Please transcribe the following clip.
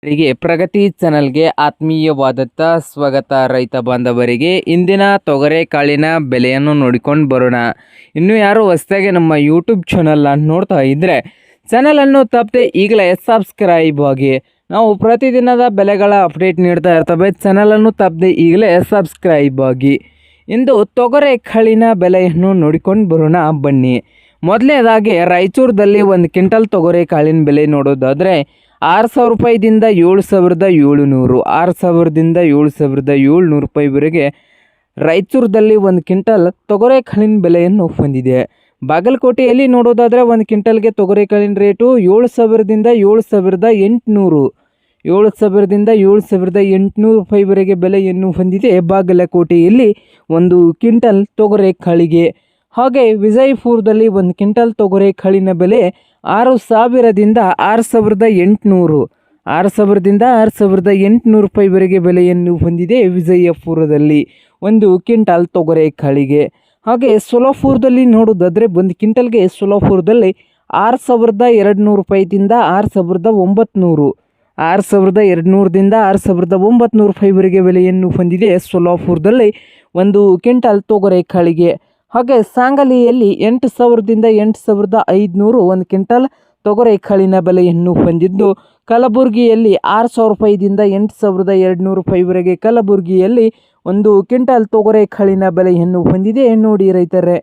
ರಿಗೆ ಪ್ರಗತಿ ಚಾನಲ್ಗೆ ಆತ್ಮೀಯವಾದಂಥ ಸ್ವಾಗತ. ರೈತ ಬಾಂಧವರಿಗೆ ಇಂದಿನ ತೊಗರೆಕಾಳಿನ ಬೆಲೆಯನ್ನು ನೋಡಿಕೊಂಡು ಬರೋಣ. ಇನ್ನು ಯಾರು ಹೊಸದಾಗಿ ನಮ್ಮ ಯೂಟ್ಯೂಬ್ ಚಾನಲ್ನ ನೋಡ್ತಾ ಇದ್ದರೆ ಚಾನಲನ್ನು ತಪ್ಪದೆ ಈಗಲೇ ಸಬ್ಸ್ಕ್ರೈಬ್ ಆಗಿ. ನಾವು ಪ್ರತಿದಿನದ ಬೆಲೆಗಳ ಅಪ್ಡೇಟ್ ನೀಡ್ತಾ ಇರ್ತವೆ. ಚಾನಲನ್ನು ತಪ್ಪದೆ ಈಗಲೇ ಸಬ್ಸ್ಕ್ರೈಬ್ ಆಗಿ. ಇಂದು ತೊಗರೆಕಾಳಿನ ಬೆಲೆಯನ್ನು ನೋಡಿಕೊಂಡು ಬರೋಣ ಬನ್ನಿ. ಮೊದಲನೇದಾಗಿ ರಾಯಚೂರದಲ್ಲಿ ಒಂದು ಕ್ವಿಂಟಲ್ ತೊಗರೆಕಾಳಿನ ಬೆಲೆ ನೋಡೋದಾದರೆ 6,000 ರೂಪಾಯಿದಿಂದ 7,700, 6,000ದಿಂದ 7,700 ರೂಪಾಯಿವರೆಗೆ ರಾಯಚೂರದಲ್ಲಿ ಒಂದು ಕ್ವಿಂಟಲ್ ತೊಗರೆಕಾಳಿನ ಬೆಲೆಯನ್ನು ಹೊಂದಿದೆ. ಬಾಗಲಕೋಟೆಯಲ್ಲಿ ನೋಡೋದಾದರೆ ಒಂದು ಕ್ವಿಂಟಲ್ಗೆ ತೊಗರೆಕಾಳಿನ ರೇಟು 7,000ದಿಂದ 7,800, 7,000ದಿಂದ 7,800 ರೂಪಾಯಿವರೆಗೆ ಬೆಲೆಯನ್ನು ಹೊಂದಿದೆ ಬಾಗಲಕೋಟೆಯಲ್ಲಿ ಒಂದು ಕ್ವಿಂಟಲ್ ತೊಗರೆಕಾಳಿಗೆ. ಹಾಗೆ ವಿಜಯಪುರದಲ್ಲಿ ಒಂದು ಕ್ವಿಂಟಲ್ ತೊಗರೆಕಾಳಿನ ಬೆಲೆ 6,000ದಿಂದ 6,800, 6,000ದಿಂದ 6,800 ರೂಪಾಯಿವರೆಗೆ ಬೆಲೆಯನ್ನು ಹೊಂದಿದೆ ವಿಜಯಪುರದಲ್ಲಿ ಒಂದು ಕ್ವಿಂಟಲ್ ತೊಗರೆಕಾಳಿಗೆ. ಹಾಗೆ ಸೊಲಾಪುರದಲ್ಲಿ ನೋಡೋದಾದರೆ ಒಂದು ಕ್ವಿಂಟಲ್ಗೆ ಸೊಲಾಪುರದಲ್ಲಿ 6,200 ರೂಪಾಯಿದಿಂದ 6,900, 6,200ದಿಂದ 6,900 ರೂಪಾಯಿವರೆಗೆ ಬೆಲೆಯನ್ನು ಹೊಂದಿದೆ ಸೊಲಾಪುರದಲ್ಲಿ ಒಂದು ಕ್ವಿಂಟಲ್ ತೊಗರೆಕಾಳಿಗೆ. ಹಾಗೆ ಸಾಂಗಲಿಯಲ್ಲಿ 8,000ದಿಂದ 8,500 ಒಂದು ಕ್ವಿಂಟಲ್ ತೊಗರೆಕಾಳಿನ ಬೆಲೆಯನ್ನು ಹೊಂದಿದ್ದು, ಕಲಬುರಗಿಯಲ್ಲಿ 6,000 ರೂಪಾಯಿದಿಂದ 8,200 ರೂಪಾಯಿವರೆಗೆ ಕಲಬುರಗಿಯಲ್ಲಿ ಒಂದು ಕ್ವಿಂಟಲ್ ತೊಗರೆಕಾಳಿನ ಬೆಲೆಯನ್ನು ಹೊಂದಿದೆ ನೋಡಿ ರೈತರೇ.